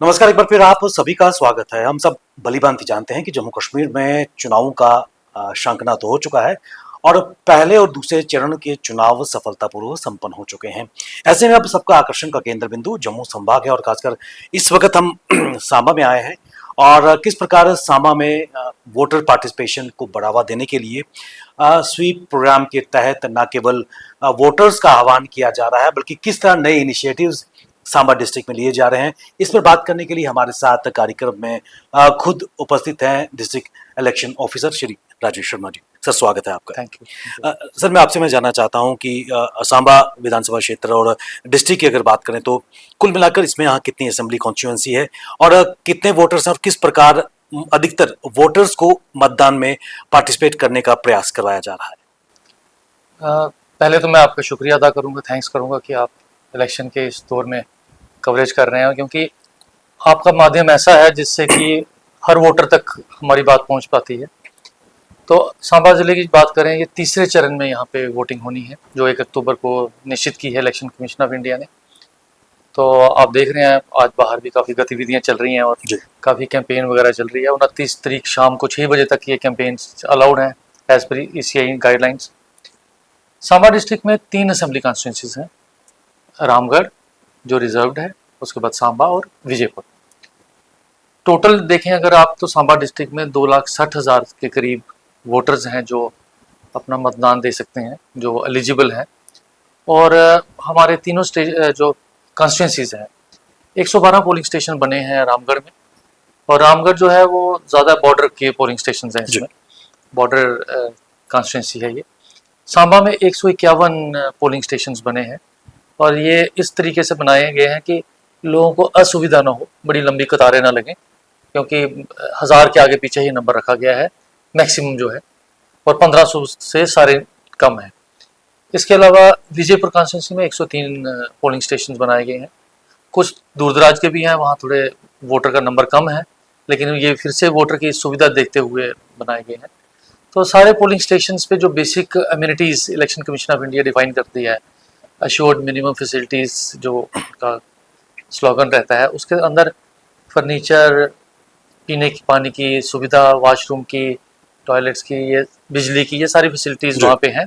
नमस्कार, एक बार फिर आप सभी का स्वागत है। हम सब भली-भांति जानते हैं कि जम्मू कश्मीर में चुनावों का शांकना तो हो चुका है और पहले और दूसरे चरण के चुनाव सफलतापूर्वक संपन्न हो चुके हैं। ऐसे में अब सबका आकर्षण का केंद्र बिंदु जम्मू संभाग है और खासकर इस वक़्त हम सांबा में आए हैं और किस प्रकार सांबा में वोटर पार्टिसिपेशन को बढ़ावा देने के लिए स्वीप प्रोग्राम के तहत न केवल वोटर्स का आह्वान किया जा रहा है, बल्कि किस तरह नए इनिशिएटिव्स सांबा डिस्ट्रिक्ट में लिए जा रहे हैं। इस पर बात करने के लिए हमारे साथ कार्यक्रम में खुद उपस्थित हैं district election officer Shri Rajesh Sharma ji. Sir, स्वागत है आपका। Thank you. सर, मैं आपसे जानना चाहता हूं कि सांबा विधानसभा क्षेत्र और डिस्ट्रिक्ट की अगर बात करें तो कुल मिलाकर इसमें यहाँ कितनी असेंबली कॉन्स्टिट्यूएंसी है और कितने वोटर्स हैं और किस प्रकार अधिकतर वोटर्स को मतदान में पार्टिसिपेट करने का प्रयास करवाया जा रहा है। पहले तो मैं आपका शुक्रिया अदा करूंगा, थैंक्स करूंगा कि आप इलेक्शन के इस दौर में कवरेज कर रहे हैं, क्योंकि आपका माध्यम ऐसा है जिससे कि हर वोटर तक हमारी बात पहुंच पाती है। तो सांबा ज़िले की बात करें, ये तीसरे चरण में यहाँ पे वोटिंग होनी है जो 1 अक्टूबर को निश्चित की है इलेक्शन कमीशन ऑफ इंडिया ने। तो आप देख रहे हैं आज बाहर भी काफ़ी गतिविधियाँ चल रही हैं और काफ़ी कैंपेन वगैरह चल रही है। 29 तारीख शाम को 6 बजे तक ये कैंपेन अलाउड है as per ECI guidelines. Samba district में 3 असेंबली कॉन्स्टिट्यूंसीज हैं, रामगढ़ जो रिजर्व्ड है, उसके बाद सांबा और विजयपुर। टोटल देखें अगर आप तो सांबा डिस्ट्रिक्ट में 2,60,000 के करीब वोटर्स हैं जो अपना मतदान दे सकते हैं, जो एलिजिबल हैं। और हमारे तीनों जो कॉन्स्टिट्यूंसीज हैं, 112 पोलिंग स्टेशन बने हैं रामगढ़ में। और रामगढ़ जो है वो ज़्यादा बॉर्डर के पोलिंग स्टेशन हैं, इसमें बॉर्डर कॉन्स्टिट्यूंसी है ये। सांबा में 151 पोलिंग स्टेशन बने हैं और ये इस तरीके से बनाए गए हैं कि लोगों को असुविधा ना हो, बड़ी लंबी कतारें ना लगें, क्योंकि 1000 के आगे पीछे ही नंबर रखा गया है मैक्सिमम जो है, और 1500 से सारे कम है। इसके अलावा विजयपुर कॉन्स्टिट्यूंसी में 103 पोलिंग स्टेशन बनाए गए हैं। कुछ दूर दराज के भी हैं, वहाँ थोड़े वोटर का नंबर कम है, लेकिन ये फिर से वोटर की सुविधा देखते हुए बनाए गए हैं। तो सारे पोलिंग स्टेशन पे जो basic amenities election Commission of India define करती है, अश्योर्ड मिनिमम फैसिलिटीज़ जो का स्लोगन रहता है, उसके अंदर फर्नीचर, पीने की पानी की सुविधा, वॉशरूम की, टॉयलेट्स की, ये बिजली की, ये सारी फैसिलिटीज़ वहाँ पे हैं।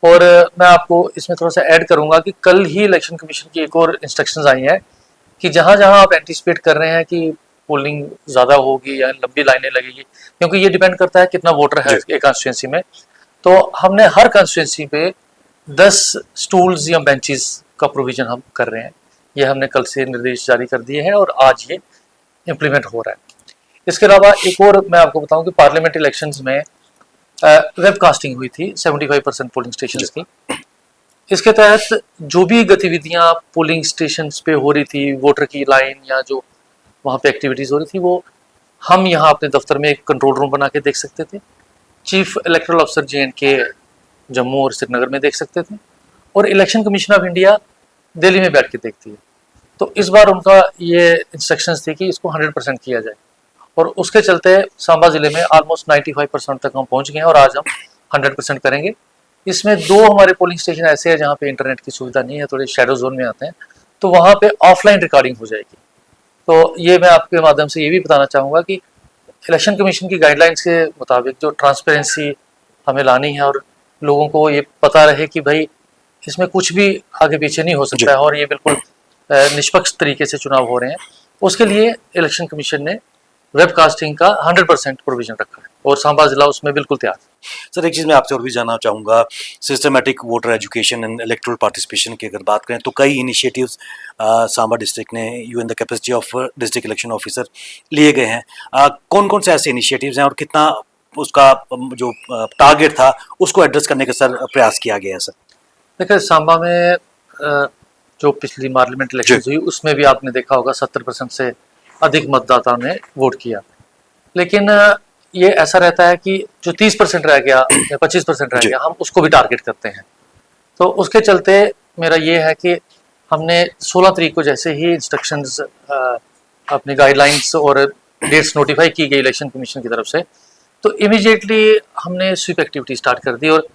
और मैं आपको इसमें थोड़ा सा ऐड करूँगा कि कल ही इलेक्शन कमीशन की एक और इंस्ट्रक्शंस आई हैं कि जहाँ जहाँ आप एंटिसिपेट कर रहे हैं कि पोलिंग ज़्यादा होगी या लंबी लाइनें लगेगी, क्योंकि ये डिपेंड करता है कितना वोटर है एक कॉन्स्टिट्यूंसी में, तो हमने हर कॉन्स्टिट्यूंसी पे 10 स्टूल्स या बेंचेस का प्रोविज़न हम कर रहे हैं। ये हमने कल से निर्देश जारी कर दिए हैं और आज ये इम्प्लीमेंट हो रहा है। इसके अलावा एक और मैं आपको बताऊं कि पार्लियामेंट इलेक्शंस में वेबकास्टिंग हुई थी 75% पोलिंग स्टेशंस की। इसके तहत जो भी गतिविधियां पोलिंग स्टेशंस पे हो रही थी, वोटर की लाइन या जो वहाँ पे एक्टिविटीज़ हो रही थी, वो हम यहाँ अपने दफ्तर में एक कंट्रोल रूम बना के देख सकते थे। चीफ इलेक्टोरल अफसर JNK जम्मू और श्रीनगर में देख सकते थे, और election Commission of India Delhi में बैठ के देखती है। तो इस बार उनका ये इंस्ट्रक्शंस थी कि इसको 100% किया जाए, और उसके चलते सांबा ज़िले में ऑलमोस्ट 95% तक हम पहुंच गए हैं और आज हम 100% करेंगे। इसमें 2 हमारे पोलिंग स्टेशन ऐसे हैं जहाँ पे इंटरनेट की सुविधा नहीं है, थोड़े शेडो जोन में आते हैं, तो वहाँ पे ऑफलाइन रिकॉर्डिंग हो जाएगी। तो ये मैं आपके माध्यम से ये भी बताना चाहूँगा कि इलेक्शन कमीशन की गाइडलाइंस के मुताबिक जो ट्रांसपेरेंसी हमें लानी है और लोगों को ये पता रहे कि भाई इसमें कुछ भी आगे पीछे नहीं हो सकता है और ये बिल्कुल निष्पक्ष तरीके से चुनाव हो रहे हैं, उसके लिए इलेक्शन कमीशन ने वेबकास्टिंग का 100% प्रोविजन रखा है और सांबा जिला उसमें बिल्कुल तैयार है। सर, एक चीज़ मैं आपसे और भी जानना चाहूँगा, systematic voter education and electoral participation की अगर बात करें तो कई इनिशिएटिव्स सांबा डिस्ट्रिक्ट ने you in the capacity of district election officer लिए गए हैं। कौन कौन से ऐसे इनिशिएटिव्स हैं और कितना उसका जो टारगेट था उसको एड्रेस करने का सर प्रयास किया गया है? सर देखिए, सांबा में जो पिछली पार्लियामेंट इलेक्शन हुई उसमें भी आपने देखा होगा 70% से अधिक मतदाताओं ने वोट किया, लेकिन ये ऐसा रहता है कि जो 30% रह गया या 25% रह गया, हम उसको भी टारगेट करते हैं। तो उसके चलते मेरा ये है कि हमने 16 तारीख को जैसे ही इंस्ट्रक्शंस अपनी गाइडलाइंस और डेट्स नोटिफाई की गई इलेक्शन कमीशन की तरफ से, तो इमीडिएटली हमने स्वीप एक्टिविटी स्टार्ट कर दी। और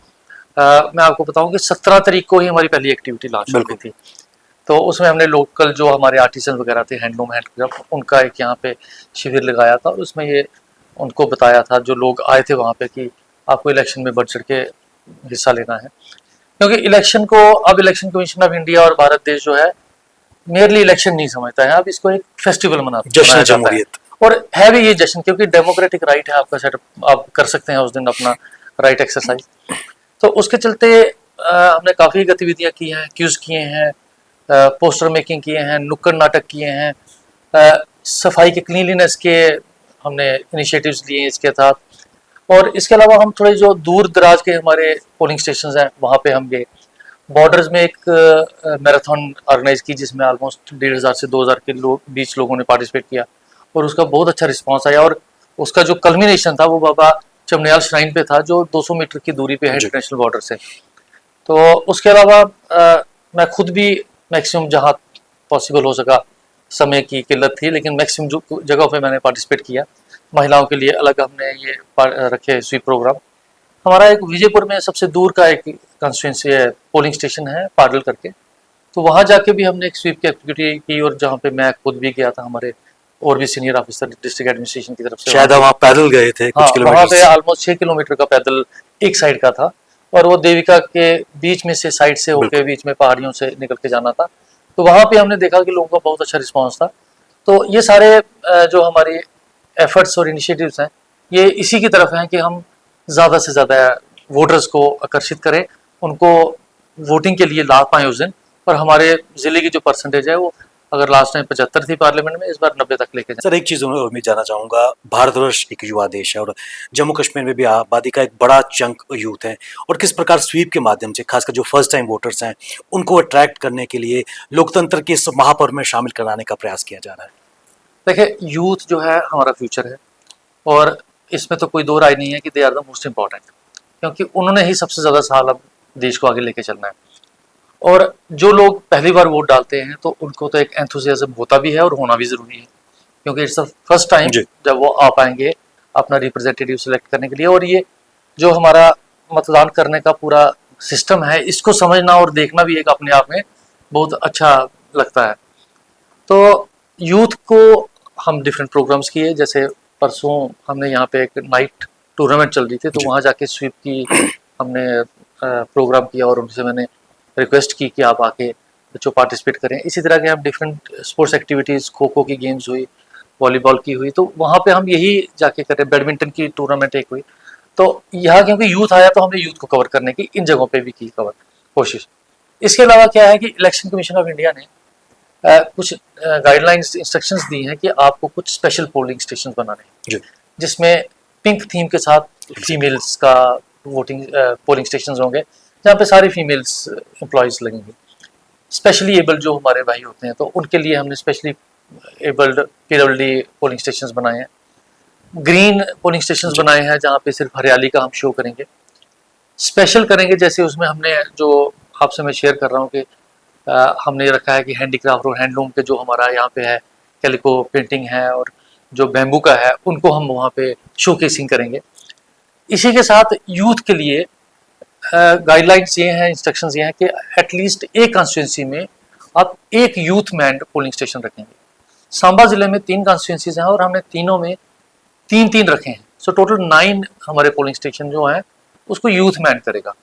मैं आपको बताऊं कि 17 तारीख को ही हमारी पहली एक्टिविटी लॉन्च हो गई थी। तो उसमें हमने लोकल जो हमारे आर्टिसन वगैरह थे, हैंडलूम हैंडक्राफ्ट, उनका एक यहाँ पे शिविर लगाया था और उसमें ये उनको बताया था जो लोग आए थे वहाँ पे कि आपको इलेक्शन में बढ़ चढ़ के हिस्सा लेना है। क्योंकि इलेक्शन को अब इलेक्शन कमीशन ऑफ इंडिया और भारत देश जो है मेयरली इलेक्शन नहीं समझता है, अब इसको एक फेस्टिवल जश्न मनाया जाता है। जमहूरियत। और है भी ये जश्न, क्योंकि डेमोक्रेटिक राइट है आपका, सेटअप आप कर सकते हैं उस दिन अपना राइट एक्सरसाइज। तो उसके चलते हमने काफ़ी गतिविधियां की हैं, क्यूज किए हैं, पोस्टर मेकिंग किए हैं, नुक्कड़ नाटक किए हैं, सफाई के क्लीनलीनेस के हमने इनिशिएटिव्स लिए इसके साथ। और इसके अलावा हम थोड़े जो दूर दराज के हमारे पोलिंग स्टेशन हैं वहाँ पे हम गए। बॉर्डर्स में एक मैराथन ऑर्गेनाइज की जिसमें ऑलमोस्ट 1500 से 2000 के बीच लोगों ने पार्टिसिपेट किया और उसका बहुत अच्छा रिस्पांस आया। और उसका जो कल्मिनेशन था वो बाबा चमनियाल श्राइन पे था जो 200 मीटर की दूरी पे है इंटरनेशनल बॉर्डर से। तो उसके अलावा मैं खुद भी मैक्सिमम जहाँ पॉसिबल हो सका, समय की किल्लत थी लेकिन मैक्सिमम जो जगहों पे मैंने पार्टिसिपेट किया। महिलाओं के लिए अलग हमने ये रखे स्वीप प्रोग्राम। हमारा एक विजयपुर में सबसे दूर का एक कंस्टिट्यूंसी है, पोलिंग स्टेशन है पाडल करके, तो वहाँ जाके भी हमने एक स्वीप की एक्टिविटी की और जहाँ पे मैं खुद भी गया था, हमारे और भी सीनियर ऑफिसर डिस्ट्रिक्ट एडमिनिस्ट्रेशन की तरफ से। शायद वहाँ पैदल गए थे कुछ हाँ, वहाँ पे किलोमीटर। ऑलमोस्ट 6 किलोमीटर का पैदल एक साइड का था और वो देविका के बीच में से साइड से होके बीच में पहाड़ियों से निकल के जाना था। तो वहाँ पे हमने देखा कि लोगों का बहुत अच्छा रिस्पांस था। तो ये सारे जो हमारी एफर्ट्स और इनिशिएटिव्स हैं ये इसी की तरफ हैं कि हम ज़्यादा से ज़्यादा वोटर्स को आकर्षित करें, उनको वोटिंग के लिए ला पाएँ उस दिन। और हमारे ज़िले की जो परसेंटेज है वो अगर लास्ट टाइम 75 थी पार्लियामेंट में, इस बार 90 तक लेके जाए। सर एक चीज़ और मैं जानना चाहूँगा, भारतवर्ष एक युवा देश है और जम्मू कश्मीर में भी आबादी का एक बड़ा चंक यूथ है, और किस प्रकार स्वीप के माध्यम से खासकर जो फर्स्ट टाइम वोटर्स हैं उनको अट्रैक्ट करने के लिए लोकतंत्र के इस महापर्व में शामिल कराने का प्रयास किया जा रहा है। देखिए, यूथ जो है हमारा फ्यूचर है और इसमें तो कोई दो राय नहीं है कि they are the most important, क्योंकि उन्होंने ही सबसे ज़्यादा साल अब देश को आगे लेके चलना है। और जो लोग पहली बार वोट डालते हैं तो उनको तो एक एंथुसियाज्म होता भी है और होना भी ज़रूरी है, क्योंकि इट्स द फर्स्ट टाइम जब वो आ पाएंगे अपना रिप्रेजेंटेटिव सेलेक्ट करने के लिए। और ये जो हमारा मतदान करने का पूरा सिस्टम है इसको समझना और देखना भी एक अपने आप में बहुत अच्छा लगता है। तो यूथ को हम डिफरेंट प्रोग्राम्स किए, जैसे परसों हमने यहाँ पे एक नाइट टूर्नामेंट चल रही थी तो वहाँ जाके स्वीप की हमने प्रोग्राम किया और उनसे मैंने रिक्वेस्ट की कि आप आके बच्चों पार्टिसिपेट करें। इसी तरह के हम different sports activities, kho kho की गेम्स हुई, वॉलीबॉल की हुई, तो वहाँ पे हम यही जाके करें। बैडमिंटन की टूर्नामेंट एक हुई। तो यहाँ क्योंकि यूथ आया तो हमने यूथ को कवर करने की इन जगहों पे भी की कवर कोशिश। इसके अलावा क्या है कि इलेक्शन कमीशन ऑफ इंडिया ने कुछ गाइडलाइंस इंस्ट्रक्शंस दी हैं कि आपको कुछ स्पेशल पोलिंग स्टेशन बनाने हैं जिसमें पिंक थीम के साथ फीमेल्स का वोटिंग पोलिंग स्टेशन होंगे जहाँ पे सारी फीमेल्स एम्प्लॉयज़ लगेंगे। स्पेशली एबल्ड जो हमारे भाई होते हैं तो उनके लिए हमने specially abled PWD polling station बनाए हैं। ग्रीन पोलिंग स्टेशन बनाए हैं जहाँ पे सिर्फ हरियाली का हम शो करेंगे, स्पेशल करेंगे। जैसे उसमें हमने जो आपसे मैं शेयर कर रहा हूँ कि हमने रखा है कि हैंडीक्राफ्ट और हैंडलूम के जो हमारा यहाँ पे है कैलिको पेंटिंग है और जो बैम्बू का है उनको हम वहाँ पे शोकेसिंग करेंगे। इसी के साथ यूथ के लिए गाइडलाइंस ये हैं, इंस्ट्रक्शंस ये हैं कि एटलीस्ट एक कॉन्स्टिट्यूंसी में आप एक यूथ मैंड पोलिंग स्टेशन रखेंगे। सांबा ज़िले में 3 कॉन्स्टिट्यूंसीज हैं और हमने तीनों में 3-3 रखे हैं। सो टोटल 9 हमारे पोलिंग स्टेशन जो हैं उसको यूथ मैंड करेगा।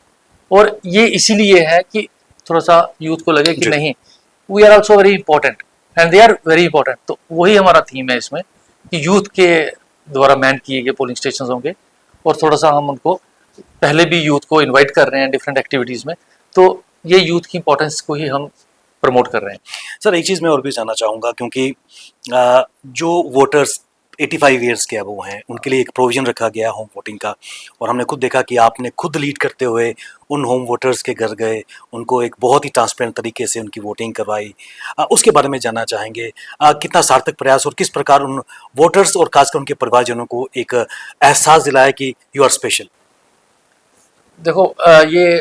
और ये इसीलिए है कि थोड़ा सा यूथ को लगे कि नहीं, we are also very important and they are very important. तो वही हमारा थीम है इसमें कि यूथ के द्वारा मैन किए गए पोलिंग स्टेशन होंगे और थोड़ा सा हम उनको पहले भी यूथ को इनवाइट कर रहे हैं डिफरेंट एक्टिविटीज़ में, तो ये यूथ की इंपॉर्टेंस को ही हम प्रमोट कर रहे हैं। सर एक चीज़ मैं और भी जानना चाहूँगा, क्योंकि जो वोटर्स 85 ईयर्स के अब वो हैं उनके लिए एक प्रोविज़न रखा गया होम वोटिंग का, और हमने खुद देखा कि आपने खुद लीड करते हुए उन होम वोटर्स के घर गए, उनको एक बहुत ही ट्रांसपेरेंट तरीके से उनकी वोटिंग करवाई। उसके बारे में जानना चाहेंगे, कितना सार्थक प्रयास और किस प्रकार उन वोटर्स और खासकर उनके परिवारजनों को एक एहसास दिलाया कि यू आर स्पेशल। देखो, ये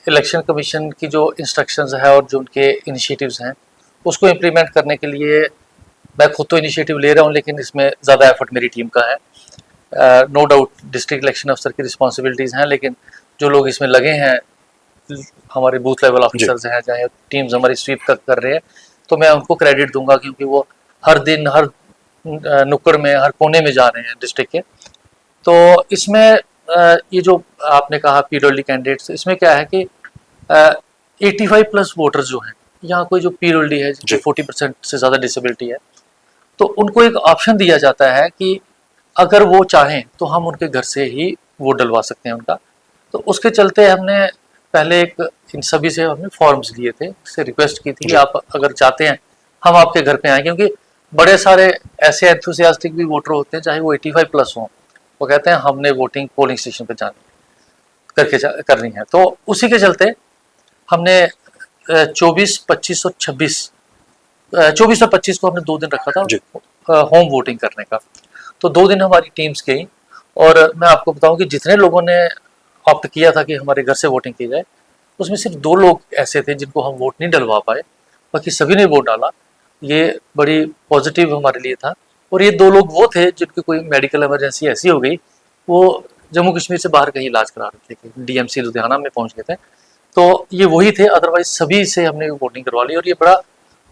इलेक्शन कमीशन की जो इंस्ट्रक्शंस है और जो उनके इनिशिएटिव्स हैं उसको इम्प्लीमेंट करने के लिए मैं खुद तो इनिशिएटिव ले रहा हूँ लेकिन इसमें ज़्यादा एफर्ट मेरी टीम का है। नो डाउट डिस्ट्रिक्ट इलेक्शन अफसर की रिस्पॉन्सिबिलिटीज़ हैं, लेकिन जो लोग इसमें लगे हैं हमारे बूथ लेवल ऑफिसर्स हैं, चाहे टीम्स हमारी स्वीप कर रहे हैं, तो मैं उनको क्रेडिट दूंगा, क्योंकि वो हर दिन हर नुक्कड़ में, हर कोने में जा रहे हैं डिस्ट्रिक्ट के। तो इसमें ये जो आपने कहा पीडब्ल्यूडी कैंडिडेट्स, इसमें क्या है कि 85+ वोटर्स जो हैं, यहाँ कोई जो पीडब्ल्यूडी है जिसकी 40% से ज़्यादा डिसेबिलिटी है, तो उनको एक ऑप्शन दिया जाता है कि अगर वो चाहें तो हम उनके घर से ही वोट डलवा सकते हैं उनका। तो उसके चलते हमने पहले इन सभी से हमने फॉर्म्स लिए थे, उससे रिक्वेस्ट की थी कि आप अगर चाहते हैं हम आपके घर पे आएँ, क्योंकि बड़े सारे ऐसे एंथुसियास्टिक भी वोटर होते हैं, चाहे वो 85+ हों, वो कहते हैं हमने वोटिंग पोलिंग स्टेशन पे करनी है। तो उसी के चलते हमने 24, 25 और 26, 24 और 25 को हमने 2 दिन रखा था होम वोटिंग करने का। तो 2 दिन हमारी टीम्स गई, और मैं आपको बताऊं कि जितने लोगों ने ऑप्ट किया था कि हमारे घर से वोटिंग की जाए, उसमें सिर्फ 2 लोग ऐसे थे जिनको हम वोट नहीं डलवा पाए, बाकी सभी ने वोट डाला। ये बड़ी पॉजिटिव हमारे लिए था। और ये 2 लोग वो थे जिनकी कोई मेडिकल इमरजेंसी ऐसी हो गई, वो जम्मू कश्मीर से बाहर कहीं इलाज करा रहे थे, डीएमसी लुधियाना में पहुंच गए थे, तो ये वही थे। अदरवाइज सभी से हमने वोटिंग करवा ली, और ये बड़ा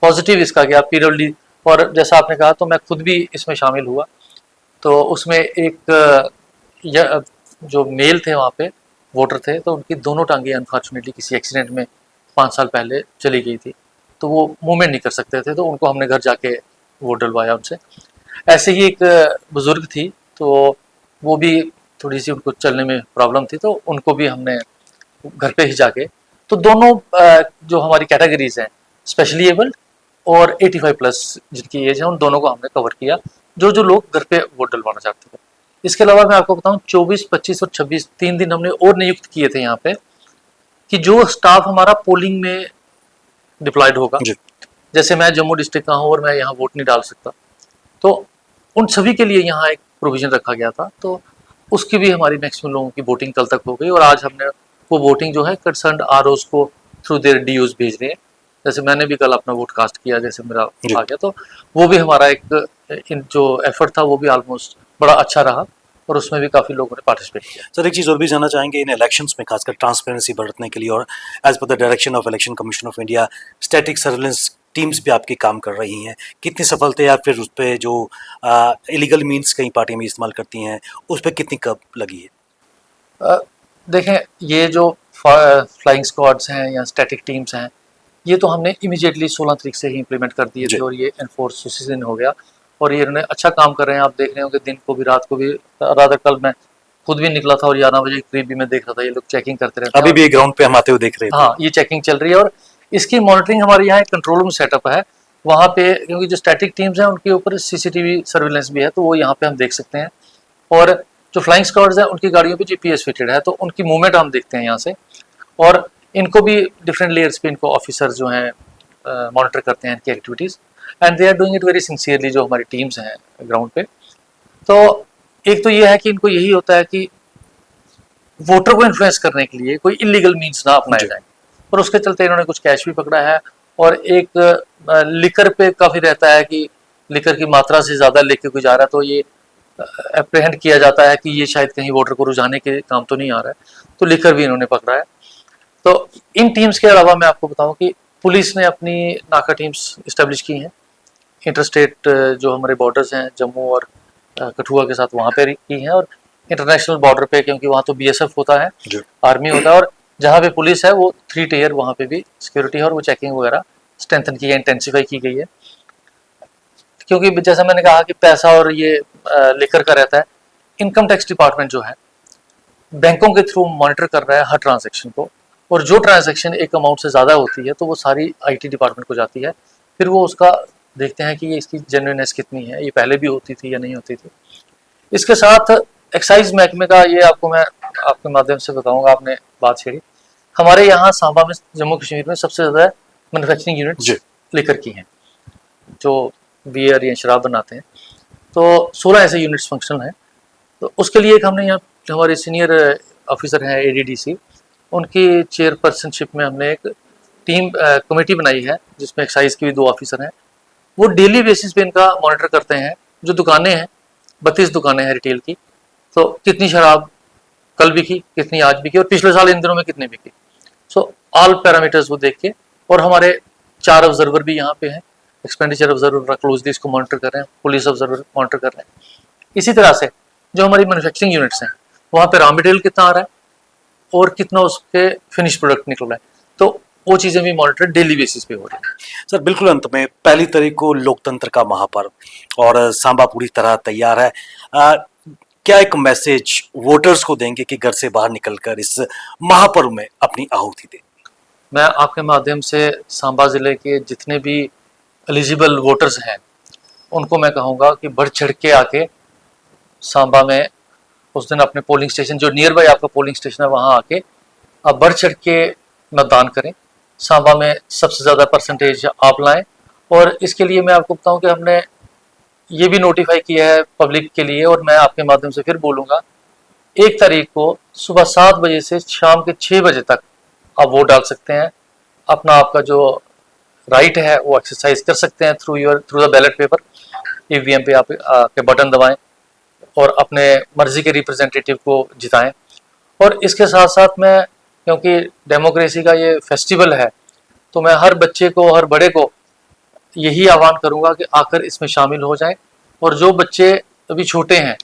पॉजिटिव इसका कि आप पीडब्ल्यूडी, और जैसा आपने कहा तो मैं खुद भी इसमें शामिल हुआ। तो उसमें एक जो मेल थे वहाँ पे वोटर थे, तो उनकी दोनों टांगें अनफॉर्चुनेटली किसी एक्सीडेंट में 5 साल पहले चली गई थी, तो वो मूवमेंट नहीं कर सकते थे, तो उनको हमने घर जाके वोट डलवाया उनसे। ऐसे ही एक बुजुर्ग थी, तो वो भी थोड़ी सी उनको चलने में प्रॉब्लम थी, तो उनको भी हमने घर पे ही जाके, तो दोनों जो हमारी कैटेगरीज हैं, स्पेशली एबल्ड और 85+ जिनकी एज है, उन दोनों को हमने कवर किया, जो लोग घर पे वोट डलवाना चाहते थे। इसके अलावा मैं आपको बताऊं 24, 25 और 26 3 दिन हमने और नियुक्त किए थे यहाँ पे, कि जो स्टाफ हमारा पोलिंग में डिप्लॉयड होगा, जैसे मैं जम्मू डिस्ट्रिक्ट का हूँ और मैं यहाँ वोट नहीं डाल सकता, तो उन सभी के लिए यहाँ एक प्रोविजन रखा गया था। तो उसकी भी हमारी मैक्सिमम लोगों की वोटिंग कल तक हो गई, और आज हमने वो वोटिंग जो है कंसर्न्ड आरओज को थ्रू देयर डीओज भेज रहे हैं। जैसे मैंने भी कल अपना वोट कास्ट किया, जैसे मेरा आ गया, तो वो भी हमारा एक जो एफर्ट था वो भी ऑलमोस्ट बड़ा अच्छा रहा, और उसमें भी काफ़ी लोगों ने पार्टिसिपेट किया। सर एक चीज़ और भी जानना चाहेंगे, इन इलेक्शंस में खासकर ट्रांसपेरेंसी बढ़ने के लिए, और as per the direction of Election Commission of India, static surveillance teams भी आपकी काम कर रही हैं, कितनी सफल थे, या फिर उस पर जो इलीगल मीन्स कई पार्टियां भी इस्तेमाल करती हैं, उस पर कितनी कब लगी है? देखें, ये जो फ्लाइंग स्क्वाड्स हैं या स्टैटिक टीम्स हैं, ये तो हमने इमीडिएटली 16 तारीख से ही इम्प्लीमेंट कर दिए थे, और ये एनफोर्स उसी दिन हो गया, और ये इन्होंने अच्छा काम कर रहे हैं। आप देख रहे हो कि दिन को भी रात को भी, रात कल मैं खुद भी निकला था और 11 बजे करीब भी मैं देख रहा था ये लोग चेकिंग करते रहते हैं। अभी भी ग्राउंड पे हम आते हुए देख रहे थे। हाँ, ये चेकिंग चल रही है, और इसकी मॉनिटरिंग हमारे यहाँ एक कंट्रोल रूम सेटअप है वहाँ पे, क्योंकि जो स्टैटिक टीम्स हैं उनके ऊपर सीसीटीवी सर्विलेंस भी है, तो वो यहाँ पे हम देख सकते हैं। और जो फ्लाइंग स्क्वाड्स हैं उनकी गाड़ियों पे जीपीएस फिटेड है, तो उनकी मूवमेंट हम देखते हैं यहाँ से। और इनको भी डिफरेंट लेयर्स पे इनको ऑफिसर्स जो हैं मॉनिटर करते हैं इनकी activities, and they are doing it very sincerely, जो हमारी टीम्स हैं ग्राउंड पे। तो एक तो ये है कि इनको यही होता है कि वोटर को इन्फ्लुएंस करने के लिए कोई इलीगल मीन्स ना अपनाए जाए, और उसके चलते इन्होंने कुछ कैश भी पकड़ा है। और एक लिकर पे काफ़ी रहता है कि लिकर की मात्रा से ज़्यादा लेके कोई जा रहा है, तो ये अप्रहेंड किया जाता है कि ये शायद कहीं वोटर को रुझाने के काम तो नहीं आ रहा है, तो लिकर भी इन्होंने पकड़ा है। तो इन टीम्स के अलावा मैं आपको बताऊं कि पुलिस ने अपनी नाका टीम्स इस्टेब्लिश की हैं, इंटरस्टेट जो हमारे बॉर्डर्स हैं जम्मू और कठुआ के साथ, वहाँ पे की हैं, और इंटरनेशनल बॉर्डर पे, क्योंकि वहाँ तो बीएसएफ होता है, आर्मी होता है, और जहाँ पे पुलिस है वो 3 टियर वहाँ पे भी सिक्योरिटी है, और वो चेकिंग वगैरह स्ट्रेंथन की है, इंटेंसिफाई की गई है। क्योंकि जैसा मैंने कहा कि पैसा और ये लेकर का रहता है, इनकम टैक्स डिपार्टमेंट जो है बैंकों के थ्रू मॉनिटर कर रहा है हर ट्रांजैक्शन को, और जो ट्रांजैक्शन एक अमाउंट से ज़्यादा होती है तो वो सारी आईटी डिपार्टमेंट को जाती है, फिर वो उसका देखते हैं कि ये इसकी जेन्युइननेस कितनी है, ये पहले भी होती थी या नहीं होती थी। इसके साथ एक्साइज महकमे का, ये आपको मैं आपके माध्यम से बताऊंगा, आपने बात छेड़ी, हमारे यहाँ सांबा में, जम्मू कश्मीर में सबसे ज़्यादा मैन्युफैक्चरिंग यूनिट्स लेकर की हैं जो बियर या शराब बनाते हैं, तो 16 ऐसे यूनिट्स फंक्शनल हैं। तो उसके लिए एक हमने यहाँ हमारे सीनियर ऑफिसर हैं एडीडीसी, उनकी चेयरपर्सनशिप में हमने एक टीम कमेटी बनाई है, जिसमें एक्साइज के भी 2 ऑफिसर हैं। वो डेली बेसिस पे इनका मॉनिटर करते हैं। जो दुकानें हैं, 32 दुकानें हैं रिटेल की, तो कितनी शराब कल बिकी, कितनी आज बिकी, और पिछले साल इन दिनों में कितनी बिकी। सो ऑल पैरामीटर्स वो देख के, और हमारे 4 ऑब्जर्वर भी यहाँ पे हैं, एक्सपेंडिचर ऑब्जर्वर क्लोजली इसको मॉनिटर कर रहे हैं, पुलिस ऑब्जर्वर मॉनिटर कर रहे हैं। इसी तरह से जो हमारी मैन्युफैक्चरिंग यूनिट्स हैं वहाँ पे रॉ मटेरियल कितना आ रहा है और कितना उसके फिनिश प्रोडक्ट निकल रहा है, तो वो चीज़ें भी मॉनिटर डेली बेसिस पे हो रही है। सर बिल्कुल अंत में 1 तारीख को लोकतंत्र का महापर्व और सांबा पूरी तरह तैयार है। क्या एक मैसेज वोटर्स को देंगे कि घर से बाहर निकलकर इस महापर्व में अपनी आहुति दें? मैं आपके माध्यम से सांबा ज़िले के जितने भी एलिजिबल वोटर्स हैं उनको मैं कहूँगा कि बढ़ चढ़ के आके सांबा में उस दिन अपने पोलिंग स्टेशन, जो नियर बाई आपका पोलिंग स्टेशन है, वहाँ आके आप बढ़ चढ़ के मतदान करें। सांबा में सबसे ज़्यादा परसेंटेज आप लाएं, और इसके लिए मैं आपको बताऊं कि हमने ये भी नोटिफाई किया है पब्लिक के लिए, और मैं आपके माध्यम से फिर बोलूँगा, 1 तारीख को सुबह 7 बजे से शाम के 6 बजे तक आप वोट डाल सकते हैं। अपना आपका जो राइट है वो एक्सरसाइज कर सकते हैं through the ballot paper. EVM पे आप के बटन दबाएं और अपने मर्जी के रिप्रेजेंटेटिव को जिताएं। और इसके साथ साथ मैं, क्योंकि डेमोक्रेसी का ये फेस्टिवल है, तो मैं हर बच्चे को, हर बड़े को यही आह्वान करूंगा कि आकर इसमें शामिल हो जाएं। और जो बच्चे अभी छोटे हैं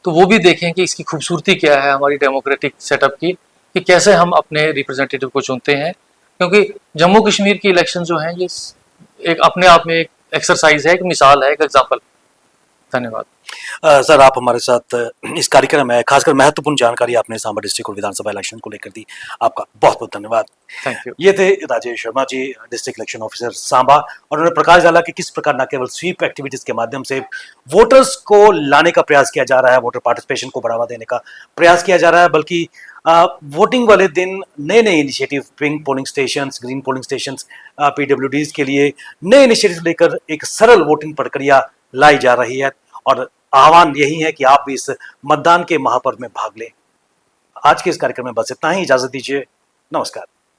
तो वो भी देखें कि इसकी खूबसूरती क्या है हमारी डेमोक्रेटिक सेटअप की, कि कैसे हम अपने रिप्रेजेंटेटिव को चुनते हैं। क्योंकि जम्मू कश्मीर की इलेक्शन जो हैं ये एक अपने आप में एक एक्सरसाइज है, एक मिसाल है, एक एग्जाम्पल। धन्यवाद। सर आप हमारे साथ इस कार्यक्रम में खासकर महत्वपूर्ण जानकारी आपने सांबा डिस्ट्रिक्ट और विधानसभा इलेक्शन को लेकर दी, आपका बहुत बहुत धन्यवाद। Thank you. ये थे राजेश शर्मा जी, डिस्ट्रिक्ट इलेक्शन ऑफिसर सांबा, और उन्होंने प्रकाश डाला कि किस प्रकार न केवल स्वीप एक्टिविटीज के माध्यम से वोटर्स को लाने का प्रयास किया जा रहा है, वोटर पार्टिसिपेशन को बढ़ावा देने का प्रयास किया जा रहा है, बल्कि वोटिंग वाले दिन नए नए initiative, pink polling station, green polling station, PwDs के लिए नए इनिशिएटिव लेकर एक सरल वोटिंग प्रक्रिया लाई जा रही है। और आह्वान यही है कि आप भी इस मतदान के महापर्व में भाग लें। आज के इस कार्यक्रम में बस इतना ही, इजाजत दीजिए, नमस्कार।